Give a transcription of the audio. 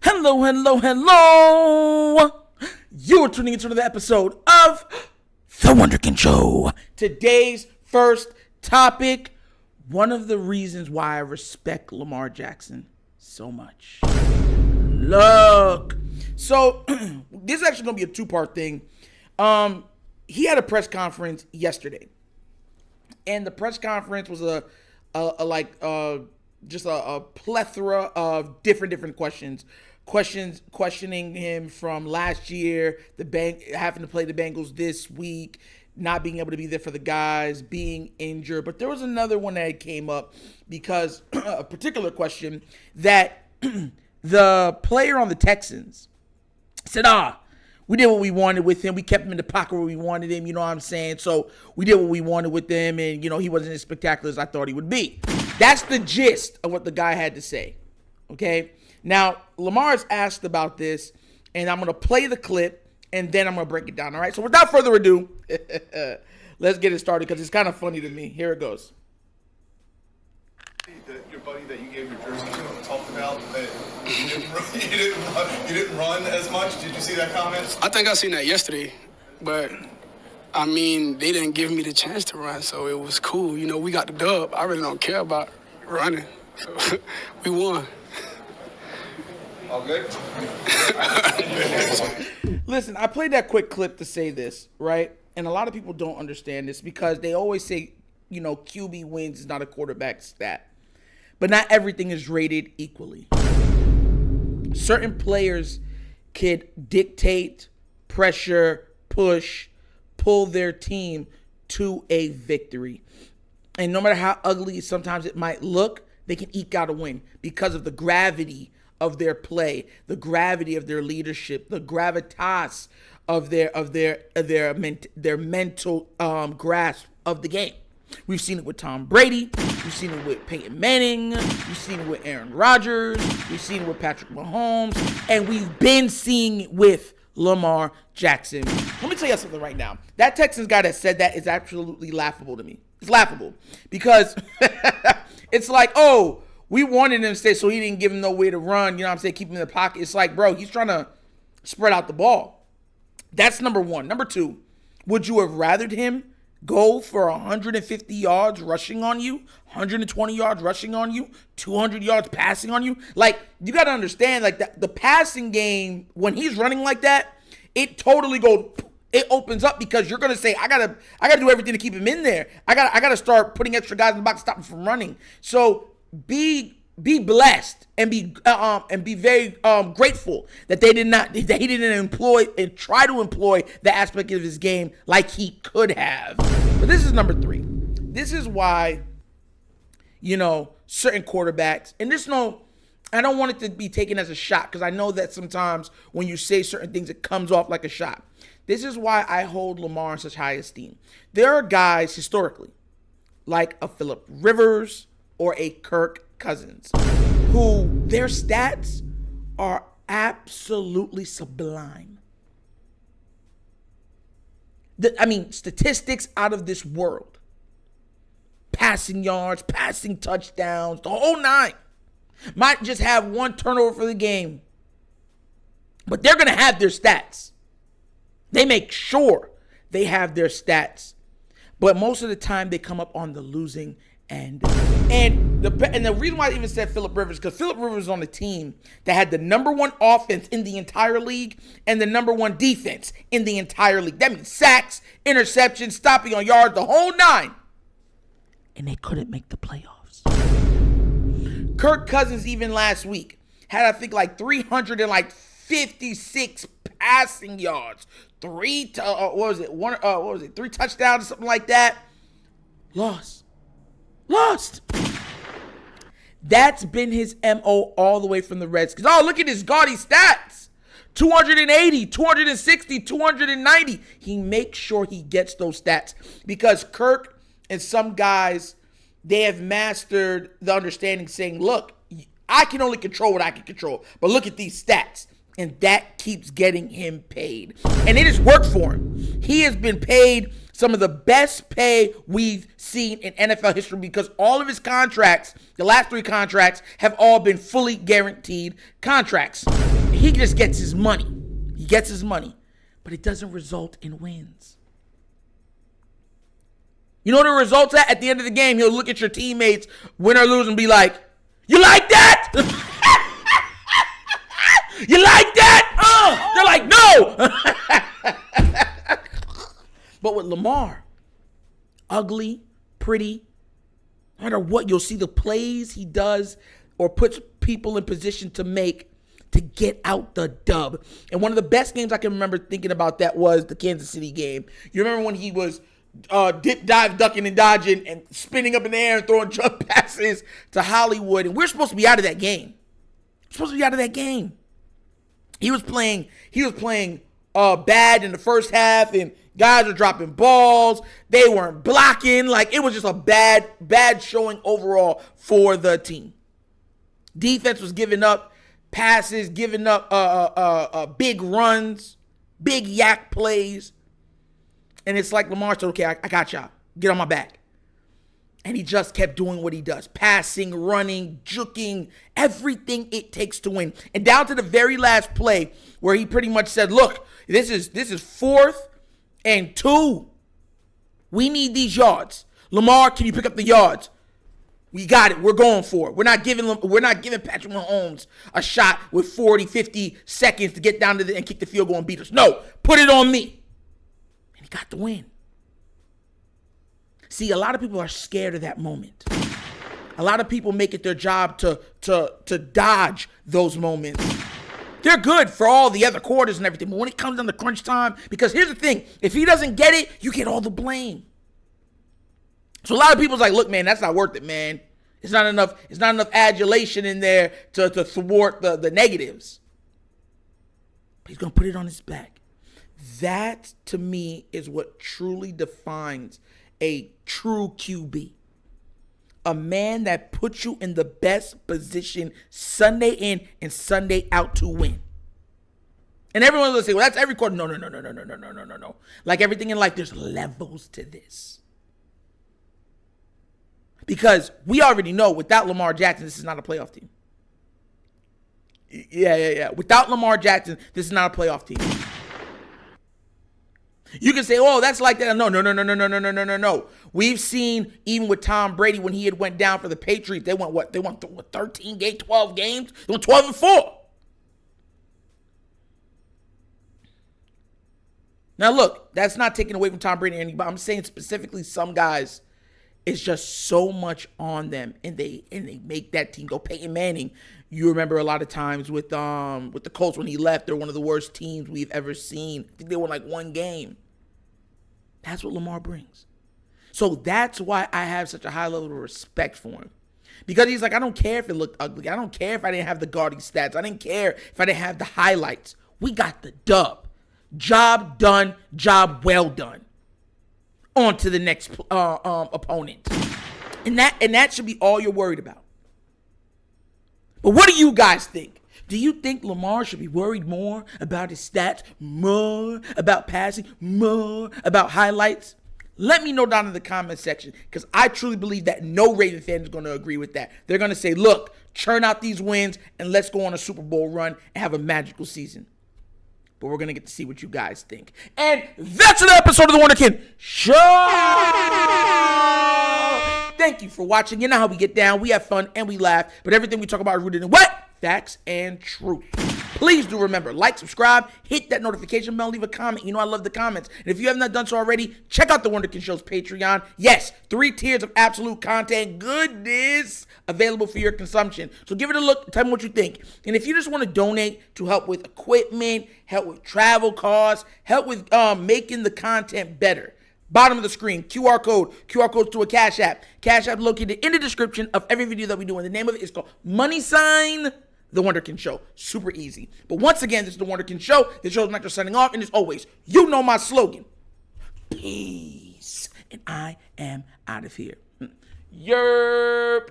Hello, hello, hello. You are tuning into another episode of The Wunderkind Show. Today's first topic, one of the reasons why I respect Lamar Jackson so much. Look. So, this is actually going to be a two-part thing. He had a press conference yesterday. And the press conference was just a plethora of different questions questioning him from last year, having to play the Bengals this week, not being able to be there for the guys, being injured. But there was another one that came up because a particular question that the player on the Texans said, we did what we wanted with him. We kept him in the pocket where we wanted him, you know what I'm saying? So we did what we wanted with him, and, he wasn't as spectacular as I thought he would be. That's the gist of what the guy had to say, okay? Now, Lamar's asked about this, and I'm going to play the clip, and then I'm going to break it down, all right? So without further ado, let's get it started because it's kind of funny to me. Here it goes. Your buddy that you gave your jersey to talked about that you didn't run as much. Did you see that comment? I think I seen that yesterday, but I mean, they didn't give me the chance to run, so it was cool. We got the dub. I really don't care about running, so we won. All good? Listen, I played that quick clip to say this, right? And a lot of people don't understand this because they always say, QB wins is not a quarterback stat. But not everything is rated equally. Certain players could dictate, pressure, push, pull their team to a victory. And no matter how ugly sometimes it might look, they can eke out a win because of the gravity of their play, the gravity of their leadership, the gravitas of their mental grasp of the game. We've seen it with Tom Brady. We've seen it with Peyton Manning. We've seen it with Aaron Rodgers. We've seen it with Patrick Mahomes. And we've been seeing it with Lamar Jackson. Let me tell you something right now. That Texans guy that said that is absolutely laughable to me. It's laughable because it's like, we wanted him to stay so he didn't give him no way to run. You know what I'm saying? Keep him in the pocket. It's like, bro, he's trying to spread out the ball. That's number one. Number two, would you have rathered him go for 150 yards rushing on you, 120 yards rushing on you, 200 yards passing on you? Like, you got to understand, like, the passing game, when he's running like that, it totally it opens up because you're going to say, I gotta do everything to keep him in there. I gotta start putting extra guys in the box to stop him from running. So be blessed and be very grateful that he didn't employ and try to employ the aspect of his game like he could have. But this is number three. This is why, certain quarterbacks, and I don't want it to be taken as a shot because I know that sometimes when you say certain things, it comes off like a shot. This is why I hold Lamar in such high esteem. There are guys historically, like a Phillip Rivers or a Kirk Cousins, who their stats are absolutely sublime. Statistics out of this world. Passing yards, passing touchdowns, the whole nine. Might just have one turnover for the game. But they're going to have their stats. They make sure they have their stats. But most of the time, they come up on the losing end. And the reason why I even said Phillip Rivers, because Phillip Rivers was on the team that had the number one offense in the entire league and the number one defense in the entire league. That means sacks, interceptions, stopping on yards, the whole nine. And they couldn't make the playoffs. Kirk Cousins, even last week, had, I think, 356 passing yards. Three touchdowns or something like that. Lost. That's been his MO all the way from the Redskins. Look at his gaudy stats. 280, 260, 290. He makes sure he gets those stats because Kirk and some guys, they have mastered the understanding saying, look, I can only control what I can control, but look at these stats. And that keeps getting him paid. And it has worked for him. He has been paid some of the best pay we've seen in NFL history because all of his contracts, the last 3 contracts, have all been fully guaranteed contracts. He just gets his money. He gets his money, but it doesn't result in wins. You know what it results at the end of the game? He'll look at your teammates, win or lose, and be like, "You like that? You like that?" They're like, "No." But with Lamar, ugly, pretty, no matter what, you'll see the plays he does or puts people in position to make to get out the dub. And one of the best games I can remember thinking about that was the Kansas City game. You remember when he was dip, dive, ducking, and dodging and spinning up in the air and throwing jump passes to Hollywood. And we're supposed to be out of that game. He was playing bad in the first half, and guys were dropping balls. They weren't blocking. Like, it was just a bad showing overall for the team. Defense was giving up passes, giving up big runs, big yak plays. And it's like Lamar said, "Okay, I got y'all. Get on my back." And he just kept doing what he does. Passing, running, juking, everything it takes to win. And down to the very last play where he pretty much said, "Look, this is 4th and 2. We need these yards. Lamar, can you pick up the yards? We got it. We're going for it. We're not giving Patrick Mahomes a shot with 40, 50 seconds to get down to and kick the field goal and beat us. No, put it on me." And he got the win. See, a lot of people are scared of that moment. A lot of people make it their job to dodge those moments. They're good for all the other quarters and everything, but when it comes down to crunch time, because here's the thing, if he doesn't get it, you get all the blame. So a lot of people's like, "Look, man, that's not worth it, man. It's not enough adulation in there to thwart the negatives." But he's going to put it on his back. That, to me, is what truly defines a true QB. A man that puts you in the best position Sunday in and Sunday out to win. And everyone's going to say, "Well, that's every quarter." No. Like everything in life, there's levels to this. Because we already know without Lamar Jackson, this is not a playoff team. Yeah. Without Lamar Jackson, this is not a playoff team. You can say, "Oh, that's like that." No. We've seen, even with Tom Brady, when he had went down for the Patriots, they went 13 games, 12 games? They went 12-4. Now, look, that's not taking away from Tom Brady or anybody. I'm saying specifically some guys, it's just so much on them, and they make that team go. Peyton Manning, you remember a lot of times with the Colts when he left, they're one of the worst teams we've ever seen. I think they won like 1 game. That's what Lamar brings. So that's why I have such a high level of respect for him. Because he's like, "I don't care if it looked ugly. I don't care if I didn't have the gaudy stats. I didn't care if I didn't have the highlights. We got the dub. Job done. Job well done. On to the next opponent." And that should be all you're worried about. But what do you guys think? Do you think Lamar should be worried more about his stats, more about passing, more about highlights? Let me know down in the comment section, because I truly believe that no Raven fan is going to agree with that. They're going to say, "Look, churn out these wins and let's go on a Super Bowl run and have a magical season." But we're going to get to see what you guys think. And that's an episode of The Wonder Kid Show. Thank you for watching. You know how we get down. We have fun and we laugh. But everything we talk about is rooted in what? Facts and truth. Please do remember, like, subscribe, hit that notification bell, leave a comment. You know I love the comments. And if you have not done so already, check out the Wunderkind Show's Patreon. Yes, 3 tiers of absolute content goodness available for your consumption. So give it a look. Tell me what you think. And if you just want to donate to help with equipment, help with travel costs, help with making the content better, bottom of the screen, QR codes to a Cash App. Cash App located in the description of every video that we do. And the name of it is called The Wunderkind Show. Super easy. But once again, this is The Wunderkind Show. This show is not just signing off. And as always, you know my slogan. Peace. And I am out of here. Yerp.